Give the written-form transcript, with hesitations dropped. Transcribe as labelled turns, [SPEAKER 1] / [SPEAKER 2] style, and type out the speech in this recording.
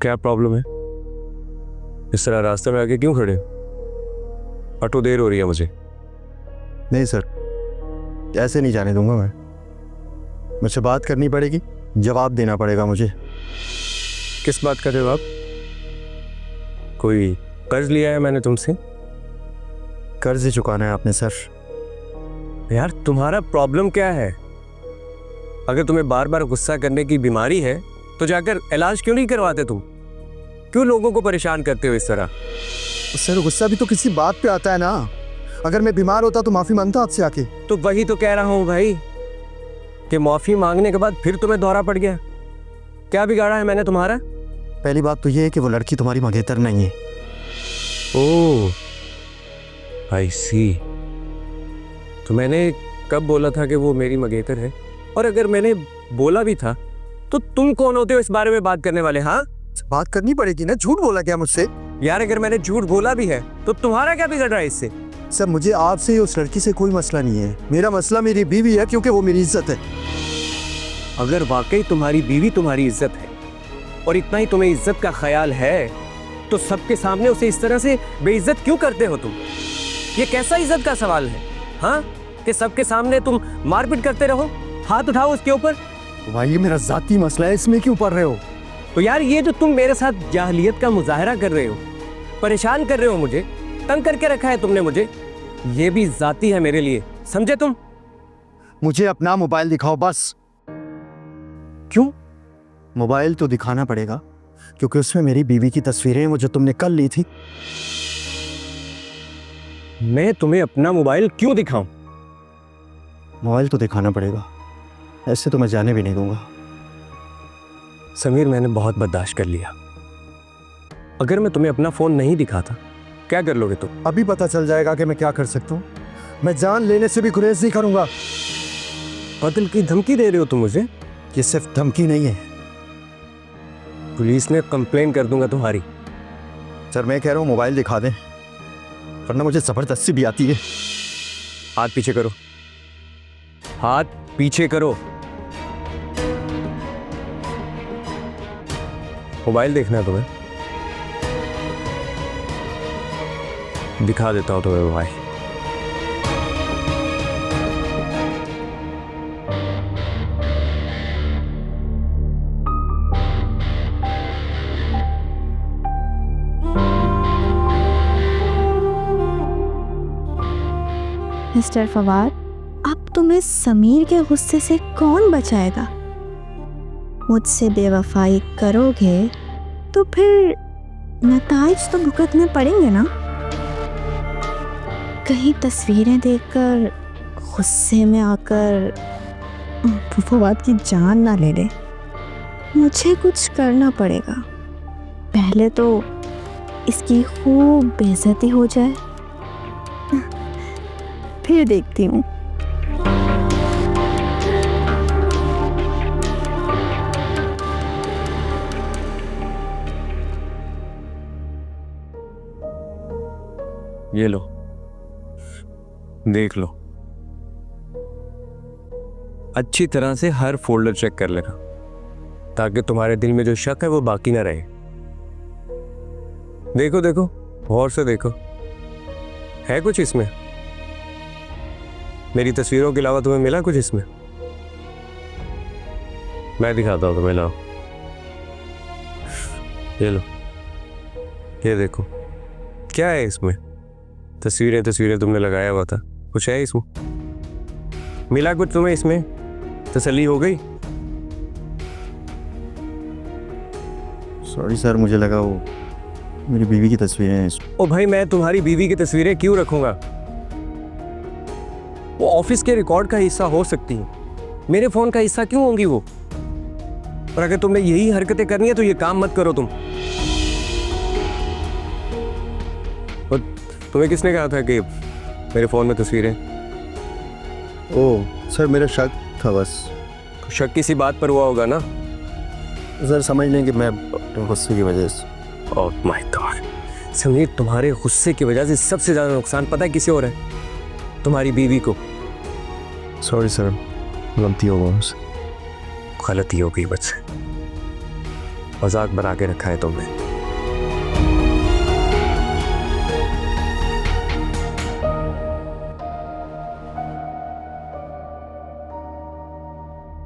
[SPEAKER 1] क्या प्रॉब्लम है? इस तरह रास्ते में आके क्यों खड़े? ऑटो देर हो रही है मुझे।
[SPEAKER 2] नहीं सर, ऐसे नहीं जाने दूंगा मैं। मुझसे बात करनी पड़ेगी, जवाब देना पड़ेगा मुझे।
[SPEAKER 1] किस बात का जवाब? कोई कर्ज लिया है मैंने तुमसे?
[SPEAKER 2] कर्ज ही चुकाना है आपने सर।
[SPEAKER 1] यार तुम्हारा प्रॉब्लम क्या है? अगर तुम्हें बार बार गुस्सा करने की बीमारी है तो जाकर इलाज क्यों नहीं करवाते तुम? क्यों लोगों को परेशान करते हो इस तरह?
[SPEAKER 2] सर गुस्सा भी तो किसी बात पे आता है ना। अगर मैं बीमार होता तो माफी मांगता आपसे आके।
[SPEAKER 1] तो वही तो कह रहा हूं भाई कि माफी मांगने के बाद फिर तुम्हें दौरा पड़ गया। क्या बिगाड़ा है मैंने तुम्हारा?
[SPEAKER 2] पहली बात तो ये है कि वो लड़की तुम्हारी मंगेतर नहीं है।
[SPEAKER 1] ओह आई सी। तो मैंने कब बोला था कि वो मेरी मंगेतर है? और अगर मैंने बोला भी था तो तुम कौन होते हो इस बारे में बात करने वाले? हाँ,
[SPEAKER 2] बात करनी पड़ेगी ना। झूठ बोला क्या मुझसे?
[SPEAKER 1] यार अगर मैंने झूठ बोला भी है तो तुम्हारा क्या बिगड़ रहा है इससे?
[SPEAKER 2] सर मुझे आपसे उस लड़की से कोई मसला नहीं है। मेरा मसला मेरी बीवी है, क्योंकि वो मेरी इज्जत है।
[SPEAKER 1] अगर वाकई तुम्हारी बीवी तुम्हारी इज्जत है और इतना ही तुम्हें इज्जत का ख्याल है तो सबके सामने उसे इस तरह से बेइज्जत क्यों करते हो तुम? ये कैसा इज्जत का सवाल है? हाँ, कि सबके सामने तुम मारपीट करते रहो, हाथ उठाओ उसके ऊपर।
[SPEAKER 2] भाई ये मेरा जाती मसला है, इसमें क्यों पड़ रहे हो?
[SPEAKER 1] तो यार ये जो तुम मेरे साथ जाहलियत का मुजाहरा कर रहे हो, परेशान कर रहे हो, मुझे तंग करके रखा है तुमने मुझे, ये भी जाती है मेरे लिए, समझे तुम?
[SPEAKER 2] मुझे अपना मोबाइल दिखाओ बस।
[SPEAKER 1] क्यों?
[SPEAKER 2] मोबाइल तो दिखाना पड़ेगा क्योंकि उसमें मेरी बीवी की तस्वीरें हैं, वो जो तुमने कल ली थी।
[SPEAKER 1] मैं तुम्हें अपना मोबाइल क्यों दिखाऊं?
[SPEAKER 2] मोबाइल तो दिखाना पड़ेगा, ऐसे तो मैं जाने भी नहीं दूंगा।
[SPEAKER 1] समीर मैंने बहुत बर्दाश्त कर लिया। अगर मैं तुम्हें अपना फोन नहीं दिखाता क्या कर लोगे तुम?
[SPEAKER 2] अभी पता चल जाएगा कि मैं क्या कर सकता हूँ। मैं जान लेने से भी गुरेज नहीं करूंगा।
[SPEAKER 1] कत्ल की धमकी दे रहे हो तुम मुझे?
[SPEAKER 2] ये सिर्फ धमकी नहीं है।
[SPEAKER 1] पुलिस में कंप्लेन कर दूंगा तुम्हारी।
[SPEAKER 2] सर मैं कह रहा हूँ मोबाइल दिखा दें, वरना मुझे जबरदस्ती भी आती है।
[SPEAKER 1] हाथ पीछे करो, हाथ पीछे करो। मोबाइल देखना है तुम्हें? दिखा देता हूं तुम्हें मोबाइल।
[SPEAKER 3] मिस्टर फवाद, अब तुम्हें समीर के गुस्से से कौन बचाएगा? मुझसे बेवफाई करोगे तो फिर नताइज तो भुगतने पड़ेंगे ना। कहीं तस्वीरें देखकर गुस्से में आकर फवाद की जान ना ले ले। मुझे कुछ करना पड़ेगा। पहले तो इसकी खूब बेइज्जती हो जाए, फिर देखती हूँ।
[SPEAKER 1] ये लो, देख लो, अच्छी तरह से हर फोल्डर चेक कर लेना ताकि तुम्हारे दिल में जो शक है वो बाकी ना रहे। देखो देखो, गौर से देखो, है कुछ इसमें? मेरी तस्वीरों के अलावा तुम्हें मिला कुछ इसमें? मैं दिखाता हूं तुम्हें, लाओ, ये लो, ये देखो, क्या है इसमें? तस्वीरें तस्वीरें तुमने लगाया हुआ था, कुछ है इसमें? मिला कुछ तुम्हें इसमें? तसल्ली हो गई?
[SPEAKER 2] सॉरी सर, मुझे लगा वो मेरी बीवी की तस्वीरें हैं इसमें।
[SPEAKER 1] ओ भाई, मैं तुम्हारी बीवी की तस्वीरें क्यों रखूंगा? वो ऑफिस के रिकॉर्ड का हिस्सा हो सकती है, मेरे फोन का हिस्सा क्यों होंगी वो? और अगर तुमने यही हरकतें करनी है तो ये काम मत करो तुम। और तुम्हें किसने कहा था कि मेरे फोन में तस्वीरें?
[SPEAKER 2] ओह सर, मेरा शक था बस।
[SPEAKER 1] शक किसी बात पर हुआ होगा ना?
[SPEAKER 2] सर समझ लें कि मैं अपने गुस्से की वजह से।
[SPEAKER 1] ओह माय गॉड समीर, तुम्हारे गुस्से की वजह से सबसे ज्यादा नुकसान पता है किसे हो रहा है? तुम्हारी बीवी को।
[SPEAKER 2] सॉरी सर, गलती हो गई मुझसे।
[SPEAKER 1] गलती हो गई बस। मजाक बना के रखा है तुमने।